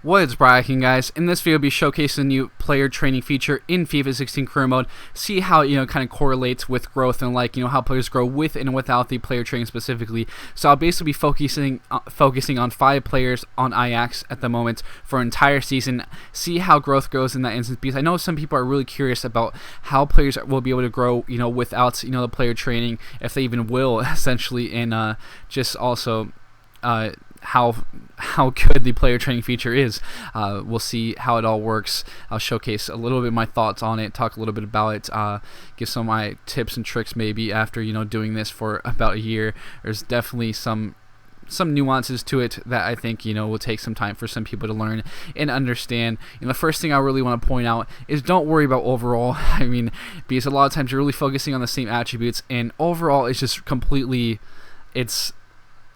What's bracking, guys? In this video, I'll be showcasing a new player training feature in FIFA 16 career mode. See how kind of correlates with growth and how players grow with and without the player training specifically. So I'll basically be focusing on 5 players on Ajax at the moment for an entire season. See how growth goes in that instance, because I know some people are really curious about how players will be able to grow without the player training, if they even will, essentially, and just also how good the player training feature is. We'll see how it all works. I'll showcase a little bit of my thoughts on it, talk a little bit about it, give some of my tips and tricks maybe after doing this for about a year. There's definitely some nuances to it that I think will take some time for some people to learn and understand. And the first thing I really want to point out is don't worry about overall. I mean, because a lot of times you're really focusing on the same attributes, and overall it's just completely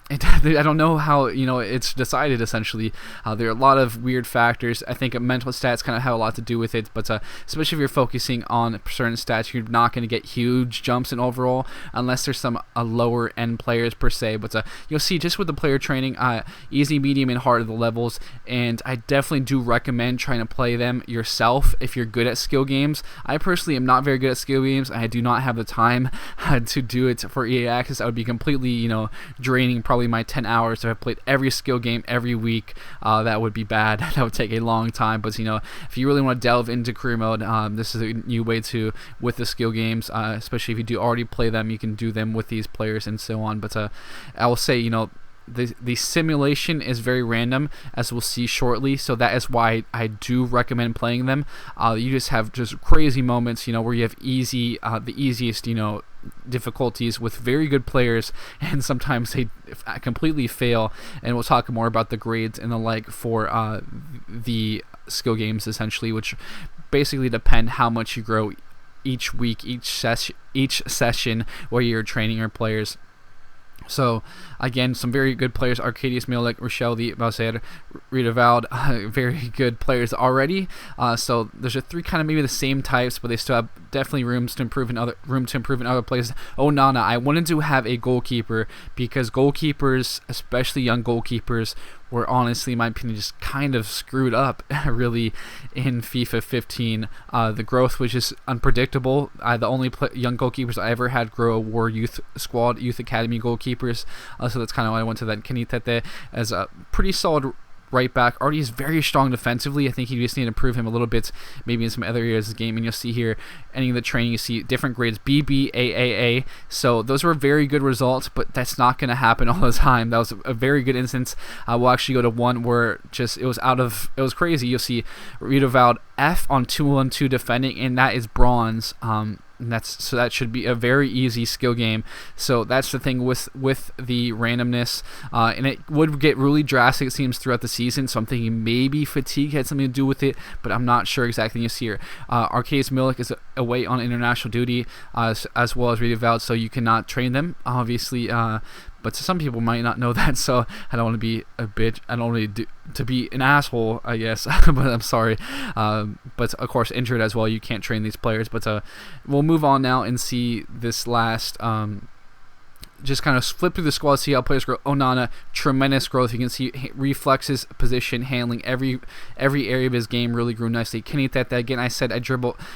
I don't know how it's decided. Essentially, there are a lot of weird factors. I think mental stats kind of have a lot to do with it, but especially if you're focusing on certain stats, you're not going to get huge jumps in overall unless there's some lower end players per se. But you'll see just with the player training, easy, medium, and hard are the levels, and I definitely do recommend trying to play them yourself if you're good at skill games. I personally am not very good at skill games. I do not have the time to do it for EA Access. I would be completely draining probably my 10 hours if I played every skill game every week. That would be bad. That would take a long time. But if you really want to delve into career mode, this is a new way to with the skill games, especially if you do already play them. You can do them with these players and so on. But I will say the simulation is very random, as we'll see shortly, so that is why I do recommend playing them. You just have just crazy moments where you have the easiest difficulties with very good players, and sometimes they completely fail, and we'll talk more about the grades and the like for the skill games, essentially, which basically depend how much you grow each week, each session where you're training your players. So again, some very good players: Arcadius, Milik, Rochelle, the Balser, Riedewald, very good players already. So there's 3 kind of maybe the same types, but they still have definitely room to improve in other places. Onana, I wanted to have a goalkeeper because goalkeepers, especially young goalkeepers, were honestly, in my opinion, just kind of screwed up really in FIFA 15. The growth was just unpredictable. The only young goalkeepers I ever had grow were youth academy goalkeepers. So that's kind of why I went to that. Kenny Tete as a pretty solid right back. Already is very strong defensively. I think you just need to improve him a little bit, maybe in some other areas of the game. And you'll see here, ending the training, you see different grades: B, B, A, A, A. So those were very good results, but that's not going to happen all the time. That was a very good instance. We'll actually go to one where it was crazy. You'll see Riedewald F on 2-on-2 defending, and that is bronze. So that should be a very easy skill game. So that's the thing with the randomness, and it would get really drastic, it seems, throughout the season. So I'm thinking maybe fatigue had something to do with it, but I'm not sure exactly. You see here, Arcadius Milik is away on international duty, as well as Riedewald, so you cannot train them, obviously. But some people might not know that, so I don't want to be a bitch. I don't want to be an asshole, I guess. But I'm sorry. But of course, injured as well. You can't train these players. But we'll move on now and see this last. Just kind of flip through the squad, see how players grow. Onana, tremendous growth. You can see reflexes, position, handling, every area of his game really grew nicely. Kenny Tete, again, I said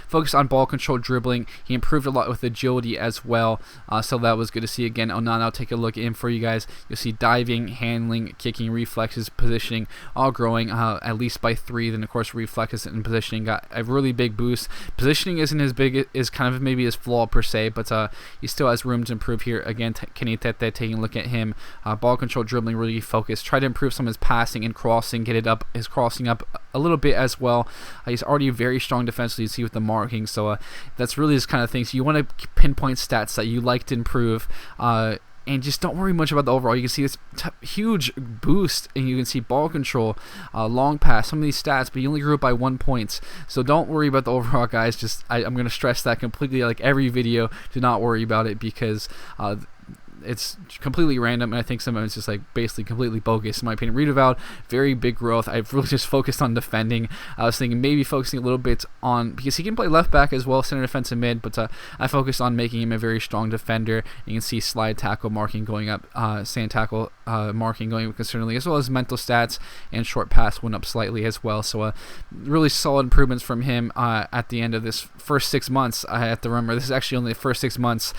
focus on ball control, dribbling. He improved a lot with agility as well, so that was good to see. Again, Onana, I'll take a look in for you guys. You'll see diving, handling, kicking, reflexes, positioning, all growing at least by 3. Then, of course, reflexes and positioning got a really big boost. Positioning isn't as big, is kind of maybe his flaw per se, but he still has room to improve here. Again, Kenny Tete, taking a look at him. Ball control, dribbling, really focused. Try to improve some of his passing and crossing, get his crossing up a little bit as well. He's already very strong defensively, you see, with the marking. So that's really this kind of thing. So you want to pinpoint stats that you like to improve. And just don't worry much about the overall. You can see this huge boost, and you can see ball control, long pass, some of these stats, but you only grew up by 1 point. So don't worry about the overall, guys. I'm going to stress that completely, like every video. Do not worry about it, because it's completely random, and I think some of it's just like basically completely bogus in my opinion. Riedewald, very big growth. I've really just focused on defending. I was thinking maybe focusing a little bit on, because he can play left back as well, center defensive mid, but I focused on making him a very strong defender. You can see slide tackle marking going up, sand tackle marking going up concerningly, as well as mental stats and short pass went up slightly as well. So really solid improvements from him at the end of this first 6 months. I have to remember this is actually only the first 6 months,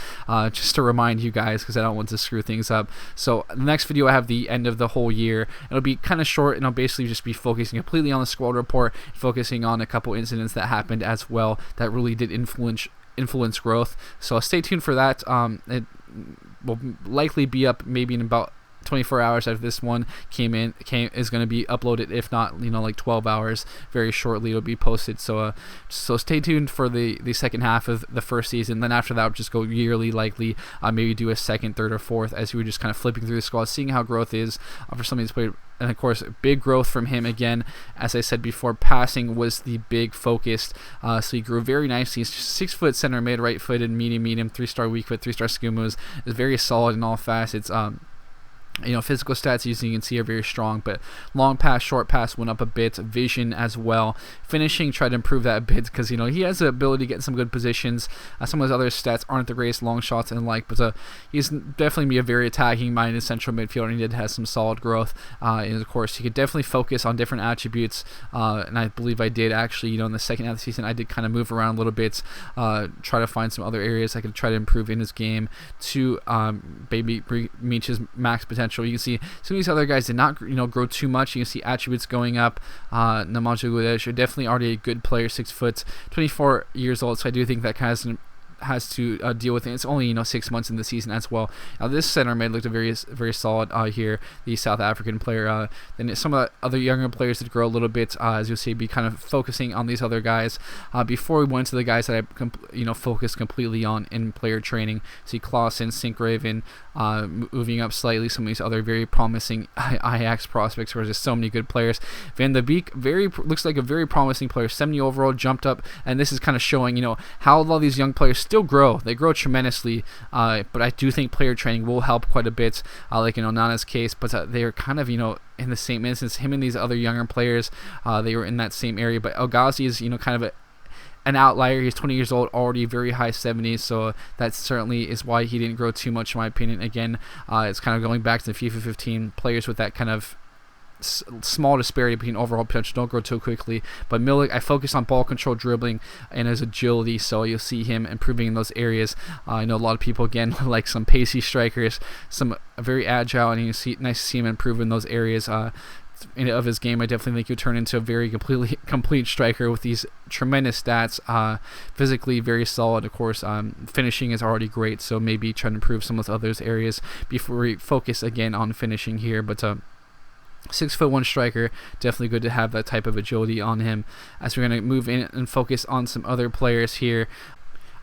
just to remind you guys, because I don't want to screw things up. So the next video I have the end of the whole year. It'll be kind of short, and I'll basically just be focusing completely on the squad report, focusing on a couple incidents that happened as well that really did influence growth. So stay tuned for that. It will likely be up maybe in about 24 hours after this one is going to be uploaded, if not like 12 hours. Very shortly it'll be posted, so stay tuned for the second half of the first season. Then after that we'll just go yearly, likely maybe do a second, third, or fourth, as we were just kind of flipping through the squad, seeing how growth is for some of these players. And of course, big growth from him again. As I said before, passing was the big focus. So he grew very nicely. He's 6 foot center mid, right footed, medium, 3-star weak foot, 3-star skill moves. Is very solid in all facets. Physical stats, as you can see, are very strong, but long pass, short pass went up a bit. Vision as well. Finishing, tried to improve that a bit, because he has the ability to get in some good positions. Some of his other stats aren't the greatest, long shots and but he's definitely be a very attacking minded central midfielder, and he did have some solid growth. And of course, he could definitely focus on different attributes, and I believe I did actually. In the second half of the season, I did kind of move around a little bit, try to find some other areas I could try to improve in his game to maybe reach his max potential. You can see some of these other guys did not grow too much. You can see attributes going up. Nemanja Guedes, definitely already a good player, 6 foot, 24 years old, so I do think that kind of has to deal with it. It's only 6 months in the season as well. Now this center mid looked very solid here, the South African player. Then some of the other younger players did grow a little bit, as you'll see, be kind of focusing on these other guys before we went to the guys that I focused completely on in player training. See Clausen, Sinkraven moving up slightly. Some of these other very promising Ajax prospects, where there's so many good players. Van de Beek looks like a very promising player, 70 overall, jumped up, and this is kind of showing how a lot of these young players still grow. They grow tremendously, but I do think player training will help quite a bit, like in Onana's case, but they're kind of in the same instance. Him and these other younger players, they were in that same area, but El Ghazi is kind of an outlier. He's 20 years old, already very high 70s, so that certainly is why he didn't grow too much in my opinion. Again, it's kind of going back to the FIFA 15 players with that kind of small disparity between overall potential, don't grow too quickly. But Milik, I focus on ball control, dribbling, and his agility, so you'll see him improving in those areas. I know a lot of people again like some pacey strikers, some very agile, and nice to see him improve in those areas of his game. I definitely think he'll turn into a very complete striker with these tremendous stats. Physically very solid, of course. Finishing is already great, so maybe try to improve some of those other areas before we focus again on finishing here. But 6'1" striker, definitely good to have that type of agility on him. As we're going to move in and focus on some other players here,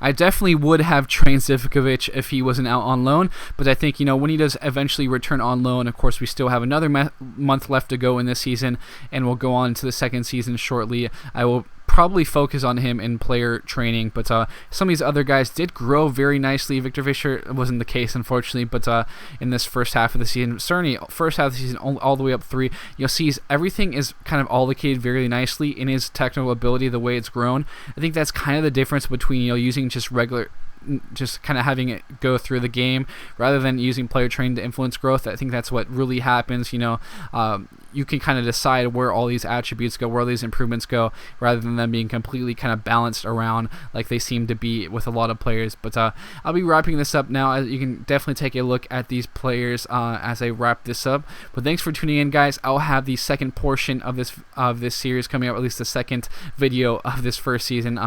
I definitely would have trained Zivkovic if he wasn't out on loan, but I think, when he does eventually return on loan, of course, we still have another month left to go in this season, and we'll go on to the second season shortly. I will probably focus on him in player training, but some of these other guys did grow very nicely. Victor Fischer wasn't the case, unfortunately, but in this first half of the season, certainly first half of the season all the way up 3, you'll see everything is kind of allocated very nicely in his technical ability, the way it's grown. I think that's kind of the difference between using just kind of having it go through the game rather than using player training to influence growth. I think that's what really happens. You can kind of decide where all these attributes go, where all these improvements go, rather than them being completely kind of balanced around like they seem to be with a lot of players. But I'll be wrapping this up now. You can definitely take a look at these players as I wrap this up. But thanks for tuning in, guys. I'll have the second portion of this series coming up, or at least the second video of this first season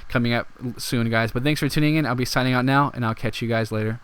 coming up soon, guys. But thanks for tuning in. I'll be signing out now, and I'll catch you guys later.